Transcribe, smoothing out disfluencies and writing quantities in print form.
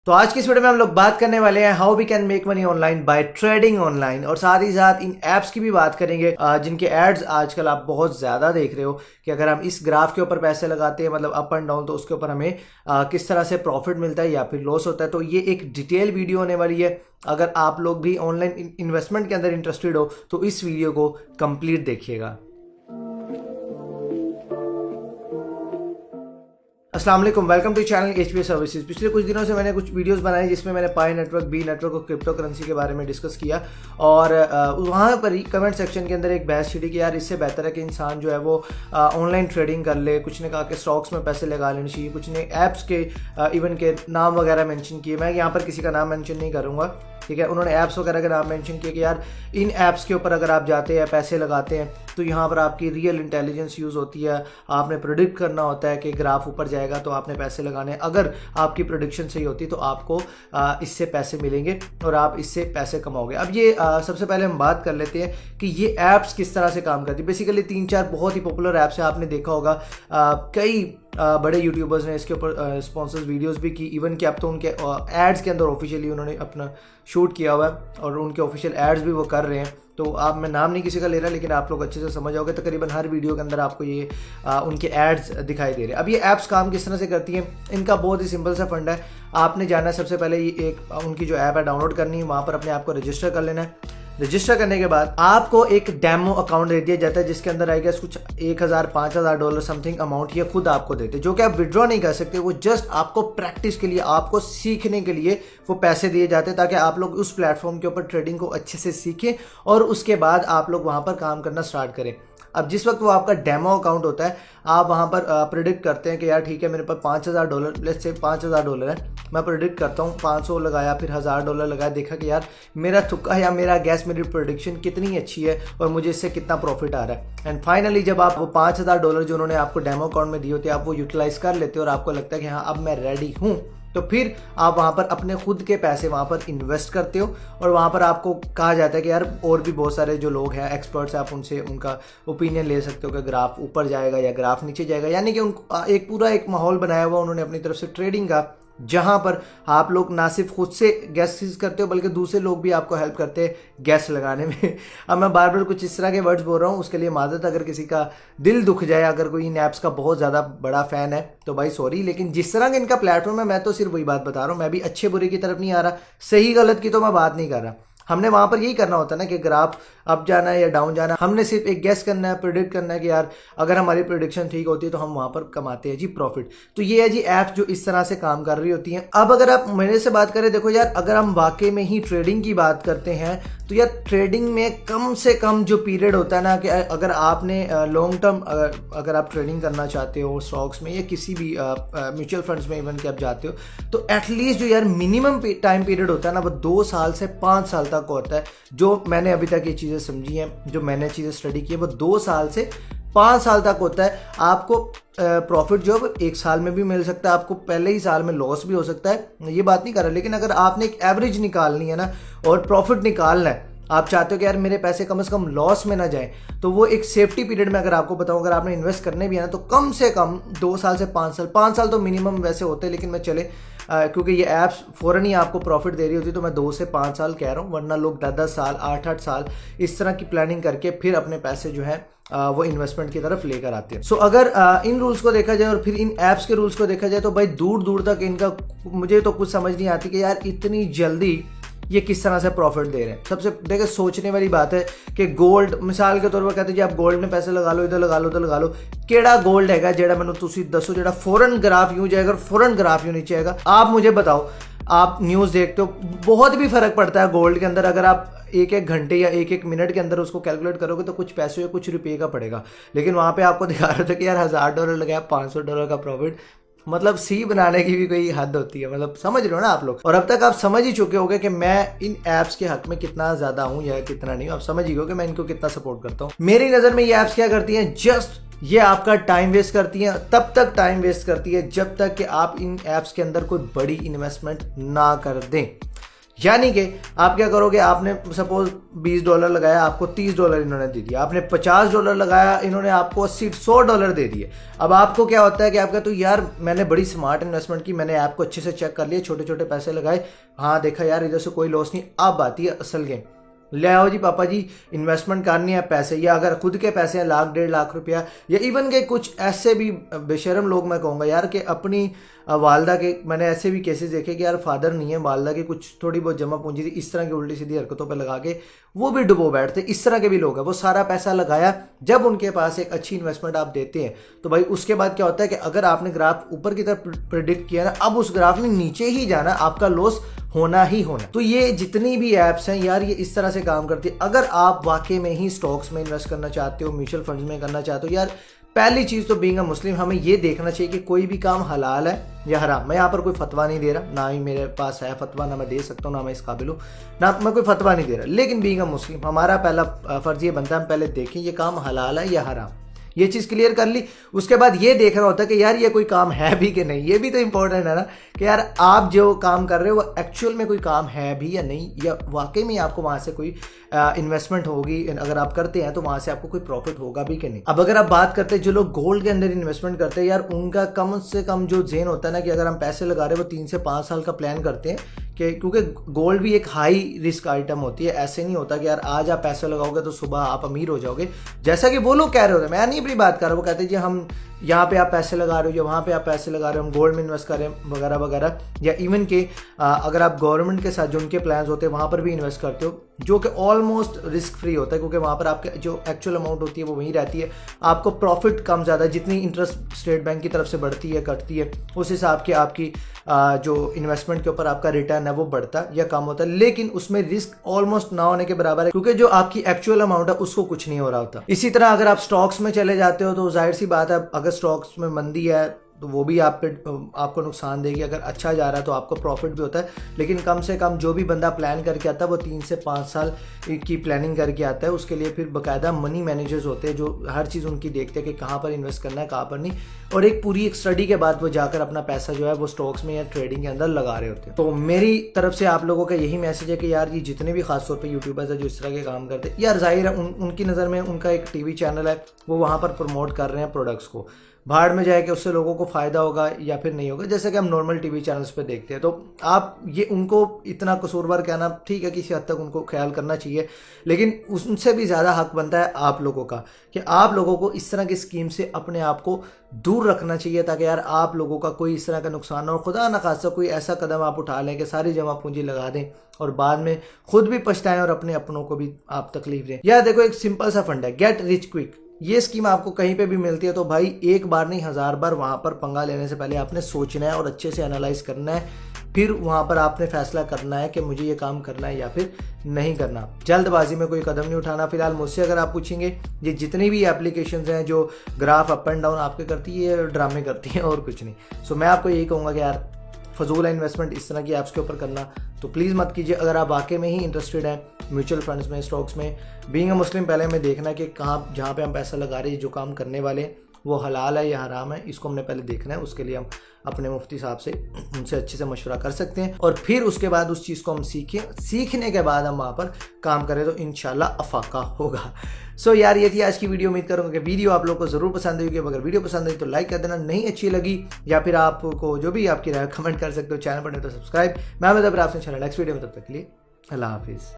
तो आज की इस वीडियो में हम लोग बात करने वाले हैं how we can make money online by trading online, और साथ ही साथ इन एप्स की भी बात करेंगे जिनके एड्स आजकल आप बहुत ज्यादा देख रहे हो कि अगर हम इस ग्राफ के ऊपर पैसे लगाते हैं मतलब अप एंड डाउन, तो उसके ऊपर हमें किस तरह से प्रॉफिट मिलता है या फिर लॉस होता है। तो ये एक डिटेल वीडियो होने वाली है। अगर आप लोग भी ऑनलाइन इन्वेस्टमेंट के अंदर इंटरेस्टेड हो तो इस वीडियो को कंप्लीट देखिएगा। अस्सलाम वालेकुम, welcome to channel HP services. पिछले कुछ दिनों से मैंने कुछ वीडियोस बनाई जिसमें मैंने पाई नेटवर्क, बी नेटवर्क और क्रिप्टो करेंसी के बारे में डिस्कस किया, और वहाँ पर ही कमेंट सेक्शन के अंदर एक बहस छिड़ी कि यार इससे बेहतर है कि इंसान जो है वो ऑनलाइन ट्रेडिंग कर ले। कुछ ने कहा कि स्टॉक्स में पैसे लगा लेने चाहिए, कुछ ने ऐप्स के इवन के नाम वगैरह मेंशन किए। मैं यहाँ पर किसी का नाम मेंशन नहीं करूँगा, ठीक है। उन्होंने ऐप्स वगैरह का नाम मेंशन किया कि यार इन ऐप्स के ऊपर अगर आप जाते हैं, पैसे लगाते हैं, तो यहाँ पर आपकी रियल इंटेलिजेंस यूज़ होती है। आपने प्रेडिक्ट करना होता है कि ग्राफ ऊपर जाएगा तो आपने पैसे लगाने। अगर आपकी प्रेडिक्शन सही होती तो आपको इससे पैसे मिलेंगे और आप इससे पैसे कमाओगे। अब ये सबसे पहले हम बात कर लेते हैं कि ये ऐप्स किस तरह से काम करती है। बेसिकली 3-4 बहुत ही पॉपुलर ऐप्स है, आपने देखा होगा। कई बड़े यूट्यूबर्स ने इसके ऊपर स्पॉन्सर्स वीडियोस भी की, इवन कि अब तो उनके एड्स के अंदर ऑफिशियली उन्होंने अपना शूट किया हुआ है और उनके ऑफिशियल एड्स भी वो कर रहे हैं। तो आप, मैं नाम नहीं किसी का ले रहा, लेकिन आप लोग अच्छे से समझ जाओगे। तकरीबन हर वीडियो के अंदर आपको ये उनके एड्स दिखाई दे रहे हैं। अब ये ऐप्स काम किस तरह से करती हैं, इनका बहुत ही सिंपल सा फंडा है। आपने जाना है, सबसे पहले ये एक उनकी जो ऐप है डाउनलोड करनी है, वहाँ पर अपने आप को रजिस्टर कर लेना है। रजिस्टर करने के बाद आपको एक डेमो अकाउंट दे दिया जाता है जिसके अंदर आएगा कुछ 1000 $5000 डॉलर समथिंग अमाउंट ये खुद आपको देते हैं, जो कि आप विड्रॉ नहीं कर सकते। वो जस्ट आपको प्रैक्टिस के लिए, आपको सीखने के लिए वो पैसे दिए जाते हैं, ताकि आप लोग उस प्लेटफॉर्म के ऊपर ट्रेडिंग को अच्छे से सीखें और उसके बाद आप लोग वहाँ पर काम करना स्टार्ट करें। अब जिस वक्त वो आपका डेमो अकाउंट होता है, आप वहाँ पर प्रिडिक्ट करते हैं कि यार ठीक है, मेरे पास $5000, लेट्स से $5000 है, मैं प्रिडिक्ट करता हूँ 500 लगाया, फिर $1000 लगाया, देखा कि यार मेरा तुक्का या मेरा गैस, मेरी प्रोडिक्शन कितनी अच्छी है और मुझे इससे कितना प्रॉफिट आ रहा है। एंड फाइनली जब आप वो $5000 जो उन्होंने आपको डेमो अकाउंट में दिए होते हैं, आप वो यूटिलाइज कर लेते हो और आपको लगता है कि हाँ अब मैं रेडी हूँ, तो फिर आप वहाँ पर अपने खुद के पैसे वहाँ पर इन्वेस्ट करते हो। और वहाँ पर आपको कहा जाता है कि यार और भी बहुत सारे जो लोग हैं, एक्सपर्ट्स हैं, आप उनसे उनका ओपिनियन ले सकते हो कि ग्राफ ऊपर जाएगा या ग्राफ नीचे जाएगा। यानी कि उनको एक पूरा एक माहौल बनाया हुआ उन्होंने अपनी तरफ से ट्रेडिंग का, जहाँ पर आप लोग ना सिर्फ खुद से गैस करते हो बल्कि दूसरे लोग भी आपको हेल्प करते हैं गैस लगाने में। अब मैं बार बार कुछ इस तरह के वर्ड्स बोल रहा हूँ, उसके लिए माजरत अगर किसी का दिल दुख जाए, अगर कोई इन ऐप्स का बहुत ज़्यादा बड़ा फ़ैन है तो भाई सॉरी, लेकिन जिस तरह का इनका प्लेटफॉर्म है, मैं तो सिर्फ वही बात बता रहा हूँ। मैं भी अच्छे बुरे की तरफ नहीं आ रहा, सही गलत की तो मैं बात नहीं कर रहा। हमने वहाँ पर यही करना होता है ना कि ग्राफ अप जाना है या डाउन जाना है, हमने सिर्फ एक गेस करना है, प्रेडिक्ट करना है कि यार अगर हमारी प्रेडिक्शन ठीक होती है तो हम वहाँ पर कमाते हैं जी प्रॉफिट। तो ये है जी ऐप्स जो इस तरह से काम कर रही होती हैं। अब अगर आप मेरे से बात करें, देखो यार अगर हम वाकई में ही ट्रेडिंग की बात करते हैं तो यार ट्रेडिंग में कम से कम जो पीरियड होता है ना, कि अगर आपने लॉन्ग टर्म अगर आप ट्रेडिंग करना चाहते हो स्टॉक्स में या किसी भी म्यूचुअल फंड्स में इवन के आप जाते हो, तो एटलीस्ट जो यार मिनिमम टाइम पीरियड होता है ना, वो 2 साल से 5 साल तक होता है। जो मैंने अभी तक ये चीज़ें समझी हैं, जो मैंने चीज़ें स्टडी की है, वो 2 साल से 5 साल तक होता है। आपको प्रॉफिट जो है 1 साल में भी मिल सकता है, आपको पहले ही साल में लॉस भी हो सकता है, ये बात नहीं कर रहा। लेकिन अगर आपने एक एवरेज निकालनी है ना और प्रॉफिट निकालना है, आप चाहते हो कि यार मेरे पैसे कम से कम लॉस में ना जाए, तो वो एक सेफ्टी पीरियड में अगर आपको बताऊं, अगर आपने इन्वेस्ट करने भी है ना, तो कम से कम 2 साल से 5 साल, 5 साल तो मिनिमम वैसे होते हैं, लेकिन मैं चले क्योंकि ये ऐप्स फ़ौरन ही आपको प्रॉफिट दे रही होती है तो मैं 2 से 5 साल कह रहा हूँ, वरना लोग 10-10 साल, 8-8 साल इस तरह की प्लानिंग करके फिर अपने पैसे जो है वो इन्वेस्टमेंट की तरफ लेकर आते हैं। सो अगर इन रूल्स को देखा जाए और फिर इन ऐप्स के रूल्स को देखा जाए, तो भाई दूर दूर तक इनका मुझे तो कुछ समझ नहीं आती कि यार इतनी जल्दी ये किस तरह से प्रॉफिट दे रहे हैं। सबसे देखिए सोचने वाली बात है कि गोल्ड, मिसाल के तौर पर कहते हैं जी आप गोल्ड में पैसे लगा लो, इधर लगा लो, उधर लगा लो। केड़ा गोल्ड है जेड़ा मैंने तुसी दसो जेड़ा फौरन ग्राफ यूं जाएगा और फौरन ग्राफ यूं नीचे आएगा। आप मुझे बताओ, आप न्यूज़ देखते हो, बहुत भी फर्क पड़ता है गोल्ड के अंदर। अगर आप 1-1 घंटे या 1-1 मिनट के अंदर उसको कैलकुलेट करोगे तो कुछ पैसे या कुछ रुपये का पड़ेगा। लेकिन वहाँ पे आपको दिखा रहा था कि यार $1000 लगाया, $500 का प्रॉफिट। मतलब सी बनाने की भी कोई हद होती है, मतलब समझ रहे हो ना आप लोग। और अब तक आप समझ ही चुके होंगे कि मैं इन ऐप्स के हक में कितना ज्यादा हूं या कितना नहीं हूं। आप समझ ही हो कि मैं इनको कितना सपोर्ट करता हूं। मेरी नजर में ये ऐप्स क्या करती हैं, जस्ट ये आपका टाइम वेस्ट करती हैं। तब तक टाइम वेस्ट करती है जब तक कि आप इन ऐप्स के अंदर कोई बड़ी इन्वेस्टमेंट ना कर दें। यानी कि आप क्या करोगे, आपने सपोज $20 लगाया, आपको $30 इन्होंने दे दिया, आपने $50 लगाया, इन्होंने आपको $100 दे दिए। अब आपको क्या होता है कि आपका तो यार मैंने बड़ी स्मार्ट इन्वेस्टमेंट की, मैंने ऐप को अच्छे से चेक कर लिया, छोटे छोटे पैसे लगाए, हाँ देखा यार इधर से कोई लॉस नहीं। अब आती है असल गेम, ले आओ जी पापा जी इन्वेस्टमेंट करनी है पैसे, या अगर खुद के पैसे हैं 1 लाख 1.5 लाख रुपया, या इवन के कुछ ऐसे भी बेशरम लोग मैं कहूँगा यार कि अपनी वालदा के, मैंने ऐसे भी केसेस देखे कि यार फादर नहीं है, वालदा की कुछ थोड़ी बहुत जमा पूंजी थी, इस तरह की उल्टी सीधी हरकतों पर लगा के वो भी डुबो बैठते। इस तरह के भी लोग हैं, वो सारा पैसा लगाया, जब उनके पास एक अच्छी इन्वेस्टमेंट आप देते हैं तो भाई उसके बाद क्या होता है कि अगर आपने ग्राफ ऊपर की तरफ प्रिडिक्ट किया ना, अब उस ग्राफ में नीचे ही जाना, आपका लॉस होना ही होना। तो ये जितनी भी एप्स हैं यार, ये इस तरह से काम करती है। अगर आप वाकई में ही स्टॉक्स में इन्वेस्ट करना चाहते हो, म्यूचुअल फंड्स में करना चाहते हो, यार पहली चीज़ तो बीइंग अ मुस्लिम हमें ये देखना चाहिए कि कोई भी काम हलाल है या हराम। मैं यहाँ पर कोई फतवा नहीं दे रहा, ना ही मेरे पास है फतवा, ना मैं दे सकता हूँ, ना मैं इस काबिल हूँ, ना मैं कोई फतवा नहीं दे रहा। लेकिन बीइंग अ मुस्लिम हमारा पहला फर्ज ये बनता है, हम पहले देखें ये काम हलाल है या हराम। ये चीज़ क्लियर कर ली, उसके बाद ये देखना होता है कि यार ये कोई काम है भी कि नहीं। ये भी तो इंपॉर्टेंट है ना कि यार आप जो काम कर रहे हो वो एक्चुअल में कोई काम है भी या नहीं, या वाकई में आपको वहाँ से कोई इन्वेस्टमेंट होगी, अगर आप करते हैं तो वहाँ से आपको कोई प्रॉफिट होगा भी कि नहीं। अब अगर आप बात करते हैं जो लोग गोल्ड के अंदर इन्वेस्टमेंट करते हैं, यार उनका कम से कम जो ज़हन होता है ना कि अगर हम पैसे लगा रहे हैं वो 3 से 5 साल का प्लान करते हैं, कि क्योंकि गोल्ड भी एक हाई रिस्क आइटम होती है। ऐसे नहीं होता कि यार आज आप पैसे लगाओगे तो सुबह आप अमीर हो जाओगे, जैसा कि वो लोग कह रहे होते हैं। मैं नहीं अपनी बात कर रहा, वो कहते हैं जी हम यहाँ पे आप पैसे लगा रहे हो या वहाँ पे आप पैसे लगा रहे हो, हम गोल्ड में इन्वेस्ट करें वगैरह वगैरह, या इवन के अगर आप गवर्नमेंट के साथ जो उनके प्लान्स होते हैं वहाँ पर भी इन्वेस्ट करते हो, जो कि ऑलमोस्ट रिस्क फ्री होता है, क्योंकि वहाँ पर आपके जो एक्चुअल अमाउंट होती है वो वहीं रहती है। आपको प्रॉफिट कम ज़्यादा, जितनी इंटरेस्ट स्टेट बैंक की तरफ से बढ़ती है कटती है, उस हिसाब के आपकी जो इन्वेस्टमेंट के ऊपर आपका रिटर्न है वो बढ़ता है या कम होता है, लेकिन उसमें रिस्क ऑलमोस्ट ना होने के बराबर है, क्योंकि जो आपकी एक्चुअल अमाउंट है उसको कुछ नहीं हो रहा होता। इसी तरह अगर आप स्टॉक्स में चले जाते हो तो जाहिर सी बात है, अगर स्टॉक्स में मंदी है तो वो भी आपको नुकसान देगी, अगर अच्छा जा रहा है तो आपको प्रॉफिट भी होता है। लेकिन कम से कम जो भी बंदा प्लान करके आता है वो 3 से 5 साल की प्लानिंग करके आता है। उसके लिए फिर बाकायदा मनी मैनेजर्स होते हैं जो हर चीज़ उनकी देखते हैं कि कहाँ पर इन्वेस्ट करना है कहाँ पर नहीं, और एक पूरी एक स्टडी के बाद वो जाकर अपना पैसा जो है वो स्टॉक्स में या ट्रेडिंग के अंदर लगा रहे होते हैं। तो मेरी तरफ से आप लोगों का यही मैसेज है कि यार ये जितने भी खासतौर पर यूट्यूबर्स है जो इस तरह के काम करते हैं, यार जाहिर है उनकी नज़र में उनका एक टीवी चैनल है, वो वहाँ पर प्रमोट कर रहे हैं प्रोडक्ट्स को, भाड़ में जाए कि उससे लोगों को फ़ायदा होगा या फिर नहीं होगा, जैसे कि हम नॉर्मल टीवी चैनल्स पे देखते हैं। तो आप ये उनको इतना कसूरवार कहना ठीक है, किसी हद तक उनको ख्याल करना चाहिए, लेकिन उनसे भी ज़्यादा हक बनता है आप लोगों का कि आप लोगों को इस तरह की स्कीम से अपने आप को दूर रखना चाहिए, ताकि यार आप लोगों का कोई इस तरह का नुकसान ना हो, खुदा न खासा कोई ऐसा कदम आप उठा लें कि सारी जमा पूंजी लगा दें और बाद में खुद भी पछताएं और अपने अपनों को भी आप तकलीफ दें। यार देखो एक सिंपल सा फंड है, गेट रिच क्विक। ये स्कीम आपको कहीं पे भी मिलती है तो भाई एक बार नहीं 1000 बार वहाँ पर पंगा लेने से पहले आपने सोचना है और अच्छे से एनालाइज करना है, फिर वहाँ पर आपने फैसला करना है कि मुझे ये काम करना है या फिर नहीं करना। जल्दबाजी में कोई कदम नहीं उठाना। फिलहाल मुझसे अगर आप पूछेंगे, ये जितनी भी एप्लीकेशंस हैं जो ग्राफ अप एंड डाउन आपके करती है, ये ड्रामे करती हैं और कुछ नहीं। सो मैं आपको यही कहूँगा कि यार फजूल इन्वेस्टमेंट इस तरह की ऐप्स के ऊपर करना तो प्लीज़ मत कीजिए। अगर आप वाकई में ही इंटरेस्टेड हैं म्यूचुअल फंड्स में, स्टॉक्स में, बीइंग अ मुस्लिम, पहले हमें देखना है कि कहाँ जहाँ पे हम पैसा लगा रहे हैं, जो काम करने वाले वो हलाल है या हराम है, इसको हमने पहले देखना है। उसके लिए हम अपने मुफ्ती साहब से उनसे अच्छे से मशवरा कर सकते हैं और फिर उसके बाद उस चीज़ को हम सीखें, सीखने के बाद हम वहाँ पर काम करें तो इंशाल्लाह अफाका होगा। सो यार ये थी आज की वीडियो। उम्मीद करूँगा कि वीडियो आप लोगों को ज़रूर पसंद आई होगी। अगर वीडियो पसंद आई तो लाइक कर देना, नहीं अच्छी लगी या फिर आपको जो भी आपकी राय कमेंट कर सकते हो। चैनल पर नहीं तो सब्सक्राइब। मैं आपसे नेक्स्ट वीडियो में, तब तक के लिए अल्लाह हाफिज़।